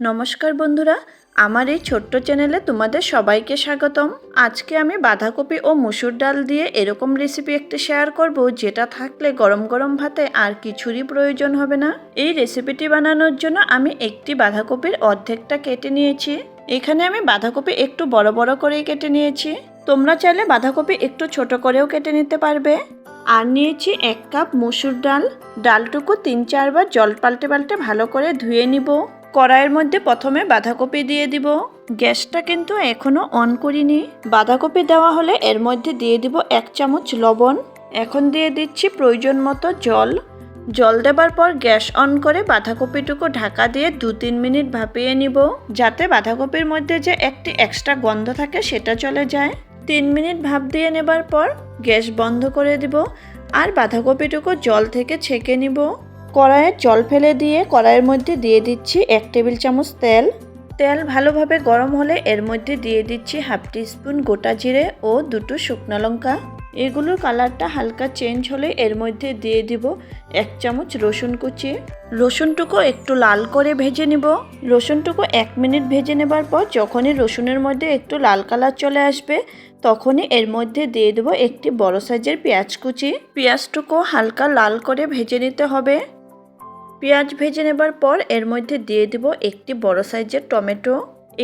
নমস্কার বন্ধুরা, আমার এই ছোট্ট চ্যানেলে তোমাদের সবাইকে স্বাগতম। আজকে আমি বাঁধাকপি ও মসুর ডাল দিয়ে এরকম রেসিপি একটি শেয়ার করব, যেটা থাকলে গরম গরম ভাতে আর কিছুরই প্রয়োজন হবে না। এই রেসিপিটি বানানোর জন্য আমি একটি বাঁধাকপির অর্ধেকটা কেটে নিয়েছি। এখানে আমি বাঁধাকপি একটু বড় বড় করেই কেটে নিয়েছি। তোমরা চাইলে বাঁধাকপি একটু ছোট করেও কেটে নিতে পারবে। আর নিয়েছি 1 কাপ মসুর ডাল। ডালটুকু 3-4 বার জল পাল্টে পাল্টে ভালো করে ধুয়ে নিব। কড়াইয়ের মধ্যে প্রথমে বাঁধাকপি দিয়ে দিব। গ্যাসটা কিন্তু এখনো অন করিনি। বাঁধাকপি দেওয়া হলে এর মধ্যে দিয়ে দিব 1 চামচ লবণ। এখন দিয়ে দিচ্ছি প্রয়োজন মতো জল। জল দেবার পর গ্যাস অন করে বাঁধাকপিটুকু ঢাকা দিয়ে 2-3 মিনিট ভাপিয়ে নিব, যাতে বাঁধাকপির মধ্যে যে একটি এক্সট্রা গন্ধ থাকে সেটা চলে যায়। 3 মিনিট ভাপ দিয়ে নেবার পর গ্যাস বন্ধ করে দিব আর বাঁধাকপিটুকু জল থেকে ছেঁকে নিব। কড়াইয়ে জল ফেলে দিয়ে কড়াইয়ের মধ্যে দিয়ে দিচ্ছি 1 টেবিল চামচ তেল। তেল ভালোভাবে গরম হলে এর মধ্যে দিয়ে দিচ্ছি 1/2 টিস্পুন গোটা জিরে ও 2টো শুকনো লঙ্কা। এগুলোর কালারটা হালকা চেঞ্জ হলে এর মধ্যে দিয়ে দিব 1 চামচ রসুন কুচি। রসুনটুকু একটু লাল করে ভেজে নিব। রসুনটুকু 1 মিনিট ভেজে নেবার পর যখনই রসুনের মধ্যে একটু লাল কালার চলে আসবে, তখনই এর মধ্যে দিয়ে দেব একটি বড় সাইজের পেঁয়াজ কুচি। পেঁয়াজটুকু হালকা লাল করে ভেজে নিতে হবে। পেঁয়াজ ভেজে নেবার পর এর মধ্যে দিয়ে দিব একটি বড় সাইজের টমেটো।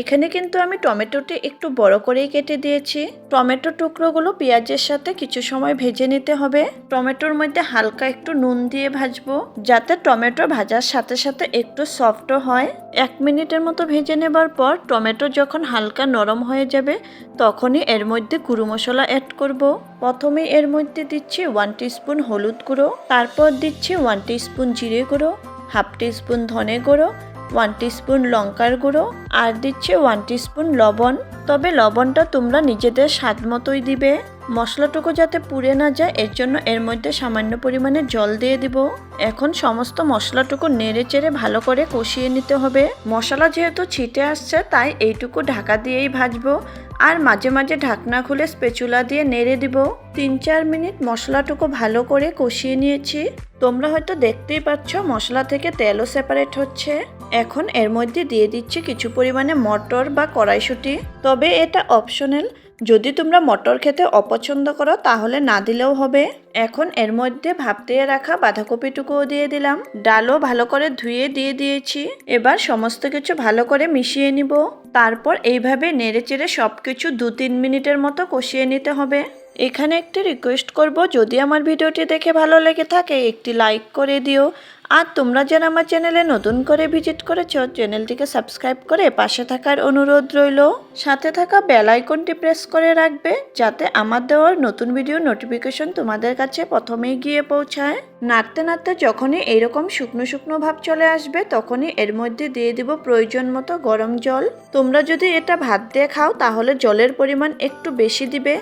এখানে কিন্তু আমি টমেটোটি একটু বড় করেই কেটে দিয়েছি। টমেটো টুকরোগুলো পেঁয়াজের সাথে কিছু সময় ভেজে নিতে হবে। টমেটোর মধ্যে হালকা একটু নুন দিয়ে ভাজবো, যাতে টমেটো ভাজার সাথে সাথে একটু সফটও হয়। 1 মিনিটের মতো ভেজে নেবার পর টমেটো যখন হালকা নরম হয়ে যাবে, তখনই এর মধ্যে গুঁড়ো মশলা অ্যাড করব। প্রথমে এর মধ্যে দিচ্ছি 1 টিস্পুন হলুদ গুঁড়ো, তারপর দিচ্ছি 1 টিস্পুন জিরে গুঁড়ো, 1/2 টিস্পুন ধনে গুঁড়ো, 1 টিস্পুন লঙ্কার গুঁড়ো আর দিচ্ছি 1 টিস্পুন লবণ। তবে লবণটা তোমরা নিজেদের স্বাদ মতোই দিবে। মশলাটুকু যাতে পুড়ে না যায়, এর জন্য এর মধ্যে সামান্য পরিমাণে জল দিয়ে দিব। এখন সমস্ত মশলাটুকু নেড়ে চেড়ে ভালো করে কষিয়ে নিতে হবে। মশলা যেহেতু ছিটে আসছে, তাই এইটুকু ঢাকা দিয়েই ভাজবো আর মাঝে মাঝে ঢাকনা খুলে স্প্যাচুলা দিয়ে নেড়ে দিব। 3-4 মিনিট মশলাটুকু ভালো করে কষিয়ে নিয়েছি। তোমরা হয়তো দেখতেই পাচ্ছ মশলা থেকে তেলও সেপারেট হচ্ছে। এখন এর মধ্যে দিয়ে দিচ্ছি কিছু পরিমাণে মটর বা কড়াইশুঁটি। তবে এটা অপশনাল, যদি তোমরা মটর খেতে অপছন্দ করো তাহলে না দিলেও হবে। এখন এর মধ্যে ভাপ দিয়ে রাখা বাঁধাকপিটুকুও দিয়ে দিলাম। ডালও ভালো করে ধুয়ে দিয়ে দিয়েছি। এবার সমস্ত কিছু ভালো করে মিশিয়ে নিব। তারপর এইভাবে নেড়েচেড়ে সবকিছু 2-3 মিনিটের মতো কষিয়ে নিতে হবে। এখানে একটি রিকোয়েস্ট করব, যদি আমার ভিডিওটি দেখে ভালো লেগে থাকে একটি লাইক করে দিও। আর তোমরা যারা আমার চ্যানেলে নতুন করে ভিজিট করেছো, চ্যানেলটিকে সাবস্ক্রাইব করে পাশে থাকার অনুরোধ রইল। সাথে থাকা বেল আইকনটি প্রেস করে রাখবে, যাতে আমার দেওয়ার নতুন ভিডিও নোটিফিকেশন তোমাদের কাছে প্রথমেই গিয়ে পৌঁছায়। নাড়তে নাড়তে যখনই এইরকম শুকনো শুকনো ভাব চলে আসবে, তখনই এর মধ্যে দিয়ে দিব প্রয়োজন মতো গরম জল। তোমরা যদি এটা ভাত দিয়ে খাও তাহলে জলের পরিমাণ একটু বেশি দিবে,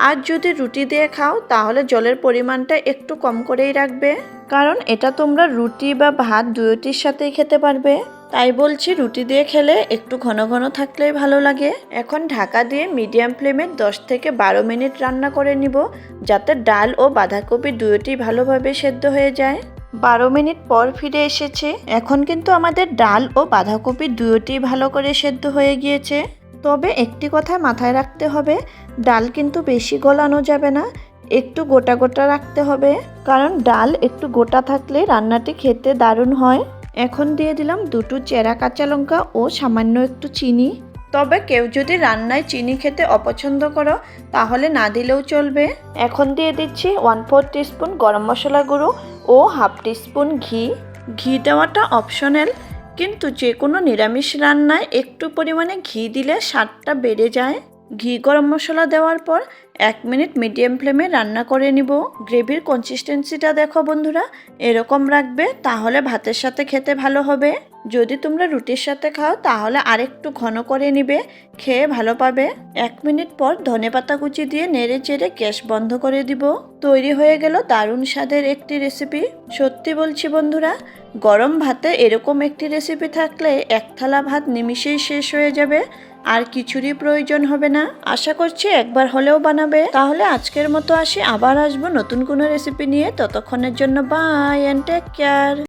আর যদি রুটি দিয়ে খাও তাহলে জলের পরিমাণটা একটু কম করেই রাখবে, কারণ এটা তোমরা রুটি বা ভাত দুটোটির সাথেই খেতে পারবে। তাই বলছি, রুটি দিয়ে খেলে একটু ঘন ঘন থাকলেই ভালো লাগে। এখন ঢাকা দিয়ে মিডিয়াম ফ্লেমে 10 থেকে 12 মিনিট রান্না করে নিব, যাতে ডাল ও বাঁধাকপি দুটোই ভালোভাবে সেদ্ধ হয়ে যায়। 12 মিনিট পর ফিরে এসেছে। এখন কিন্তু আমাদের ডাল ও বাঁধাকপি দুটোই ভালো করে সেদ্ধ হয়ে গিয়েছে। তবে একটি কথা মাথায় রাখতে হবে, ডাল কিন্তু বেশি গলানো যাবে না, একটু গোটা গোটা রাখতে হবে, কারণ ডাল একটু গোটা থাকলে রান্নাটি খেতে দারুণ হয়। এখন দিয়ে দিলাম 2টো চেরা কাঁচা লঙ্কা ও সামান্য একটু চিনি। তবে কেউ যদি রান্নায় চিনি খেতে অপছন্দ করো তাহলে না দিলেও চলবে। এখন দিয়ে দিচ্ছি 1/4 টিস্পুন গরম মশলা গুঁড়ো ও 1/2 টিস্পুন ঘি। ঘি দেওয়াটা অপশনাল, কিন্তু যে কোনো নিরামিষ রান্নায় একটু পরিমাণে ঘি দিলে স্বাদটা বেড়ে যায়। ঘি গরম মশলা দেওয়ার পর 1 মিনিট মিডিয়াম ফ্লেমে রান্না করে নিব। গ্রেভির কনসিস্টেন্সিটা দেখো বন্ধুরা, এরকম রাখবে, তাহলে ভাতের সাথে খেতে ভালো হবে। যদি তোমরা রুটির সাথে খাও তাহলে আরেকটু ঘন করে নিবে, খেয়ে ভালো পাবে। 1 মিনিট পর ধনেপাতা কুচি দিয়ে নেড়ে চেড়ে গ্যাস বন্ধ করে দিব। তৈরি হয়ে গেল দারুণ স্বাদের একটি রেসিপি। সত্যি বলছি বন্ধুরা, গরম ভাতে এরকম একটি রেসিপি থাকলে 1 থালা ভাত নিমিষেই শেষ হয়ে যাবে, আর কিছুরই প্রয়োজন হবে না। আশা করছি একবার হলেও বানাবে। তাহলে আজকের মতো আসি, আবার আসবো নতুন কোনো রেসিপি নিয়ে। ততক্ষণের জন্য বাই এন্ড টেক কেয়ার।